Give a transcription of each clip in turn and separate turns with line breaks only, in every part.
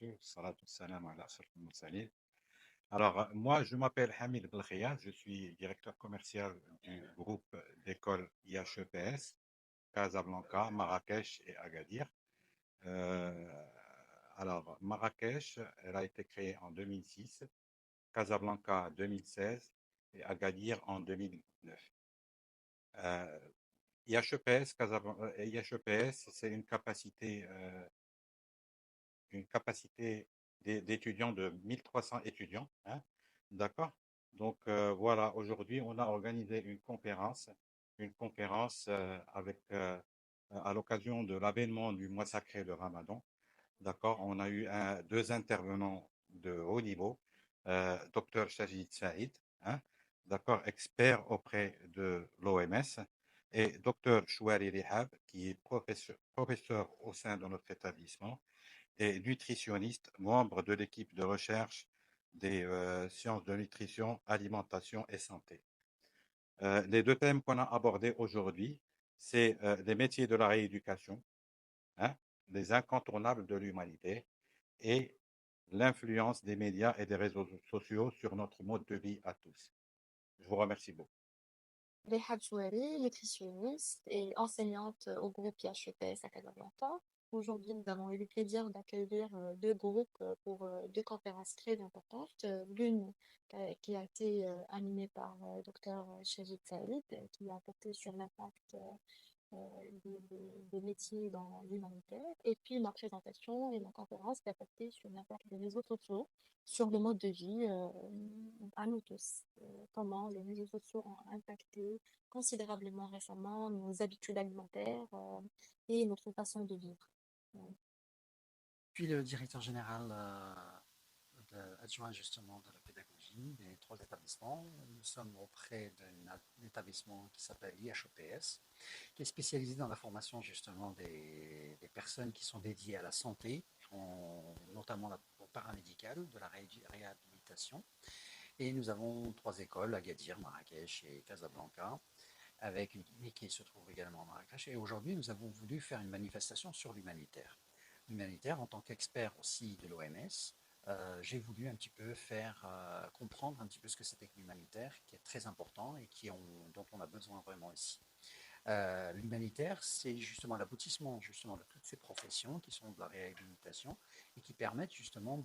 barakatuh. Salatu salam ala ashrafil mursalin. Alors, moi, je m'appelle Hamid Belkhia, je suis directeur commercial du groupe d'écoles IHEPS, Casablanca, Marrakech et Agadir. Euh, alors, Marrakech, elle a été créée en 2006, Casablanca en 2016 et Agadir en 2009. Euh, IHEPS, IHEPS, c'est une capacité d'étudiants de 1300 étudiants, hein, d'accord? Donc voilà, aujourd'hui, on a organisé une conférence à l'occasion de l'avènement du mois sacré de Ramadan, d'accord? On a eu deux intervenants de haut niveau, Dr Shahid Saïd, hein, d'accord, expert auprès de l'OMS, et Dr Chouari Rihab, qui est professeur au sein de notre établissement et nutritionniste, membre de l'équipe de recherche des sciences de nutrition, alimentation et santé. Les deux thèmes qu'on a abordés aujourd'hui, c'est les métiers de la rééducation, hein, les incontournables de l'humanité et l'influence des médias et des réseaux sociaux sur notre mode de vie à tous. Je vous remercie beaucoup.
Rehab Chouari, nutritionniste et enseignante au groupe IHEPS à Casablanca. Aujourd'hui, nous avons eu le plaisir d'accueillir deux groupes pour deux conférences très importantes. L'une qui a été animée par Dr Shajid Saïd, qui a porté sur l'impact euh, des métiers dans l'humanitaire. Et puis ma présentation et ma conférence qui a porté sur l'impact des réseaux sociaux sur le mode de vie à nous tous. Comment les réseaux sociaux ont impacté considérablement récemment nos habitudes alimentaires et notre façon de vivre.
Puis le directeur général adjoint justement de la pédagogie des trois établissements. Nous sommes auprès d'un établissement qui s'appelle IHEPS, qui est spécialisé dans la formation justement des personnes qui sont dédiées à la santé, notamment au paramédical, de la réhabilitation. Et nous avons trois écoles, Agadir, Marrakech et Casablanca, mais qui se trouve également à Marrakech. Et aujourd'hui, nous avons voulu faire une manifestation sur l'humanitaire. L'humanitaire, en tant qu'expert aussi de l'OMS, j'ai voulu un petit peu faire comprendre un petit peu ce que c'était que l'humanitaire, qui est très important et dont on a besoin vraiment ici. L'humanitaire, c'est justement l'aboutissement justement de toutes ces professions qui sont de la réhabilitation et qui permettent justement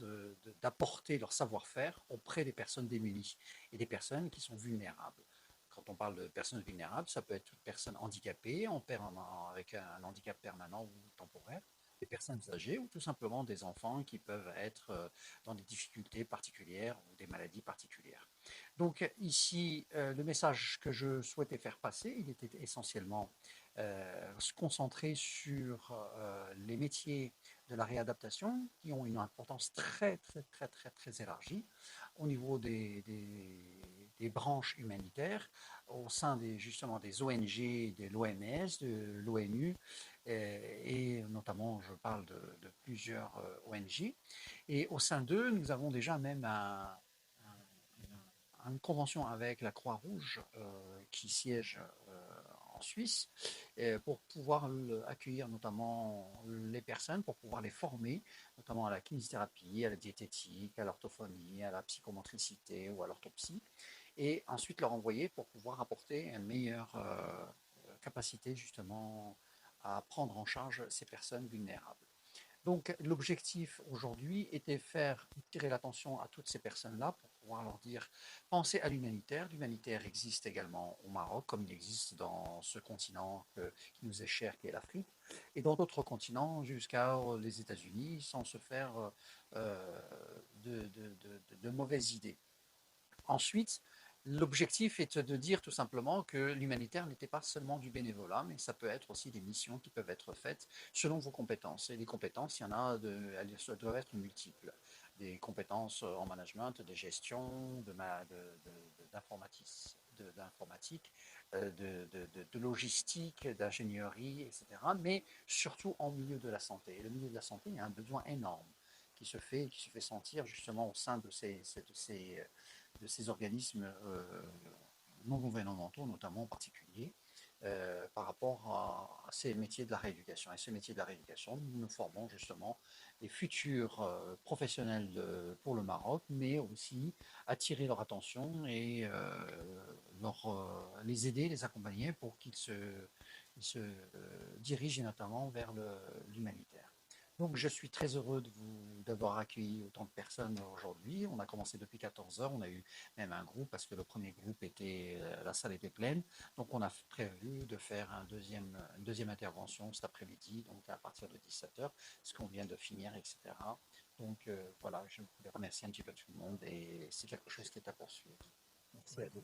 d'apporter leur savoir-faire auprès des personnes démunies et des personnes qui sont vulnérables. Quand on parle de personnes vulnérables, ça peut être toute personne handicapée, avec un handicap permanent ou temporaire, des personnes âgées ou tout simplement des enfants qui peuvent être dans des difficultés particulières ou des maladies particulières. Donc ici, le message que je souhaitais faire passer, il était essentiellement se concentrer sur les métiers de la réadaptation qui ont une importance très très très très très élargie au niveau des branches humanitaires, au sein justement des ONG, de l'OMS, de l'ONU, et notamment je parle de plusieurs ONG. Et au sein d'eux, nous avons déjà même une convention avec la Croix-Rouge qui siège en Suisse pour pouvoir accueillir notamment les personnes, pour pouvoir les former, notamment à la kinésithérapie, à la diététique, à l'orthophonie, à la psychomotricité ou à l'orthopsie, et ensuite leur envoyer pour pouvoir apporter une meilleure capacité justement à prendre en charge ces personnes vulnérables. Donc l'objectif aujourd'hui était de faire tirer l'attention à toutes ces personnes-là pour pouvoir leur dire pensez à l'humanitaire. L'humanitaire existe également au Maroc, comme il existe dans ce continent qui nous est cher, qui est l'Afrique, et dans d'autres continents jusqu'à les États-Unis, sans se faire de mauvaises idées. Ensuite, l'objectif est de dire tout simplement que l'humanitaire n'était pas seulement du bénévolat, mais ça peut être aussi des missions qui peuvent être faites selon vos compétences. Et les compétences, il y en a, elles doivent être multiples. Des compétences en management, de gestion, d'informatique, de logistique, d'ingénierie, etc. Mais surtout en milieu de la santé. Et le milieu de la santé, il y a un besoin énorme qui se fait sentir justement au sein de ces organismes non gouvernementaux, notamment en particulier, par rapport à ces métiers de la rééducation. Et ces métiers de la rééducation, nous formons justement les futurs professionnels pour le Maroc, mais aussi attirer leur attention et les aider, les accompagner pour qu'ils se dirigent notamment vers l'humanitaire. Donc, je suis très heureux d'avoir accueilli autant de personnes aujourd'hui. On a commencé depuis 14 heures. On a eu même un groupe parce que le premier groupe la salle était pleine. Donc, on a prévu de faire une deuxième intervention cet après-midi, donc à partir de 17 heures, ce qu'on vient de finir, etc. Donc, voilà, je voulais remercier un petit peu tout le monde et c'est quelque chose qui est à poursuivre. Merci à vous.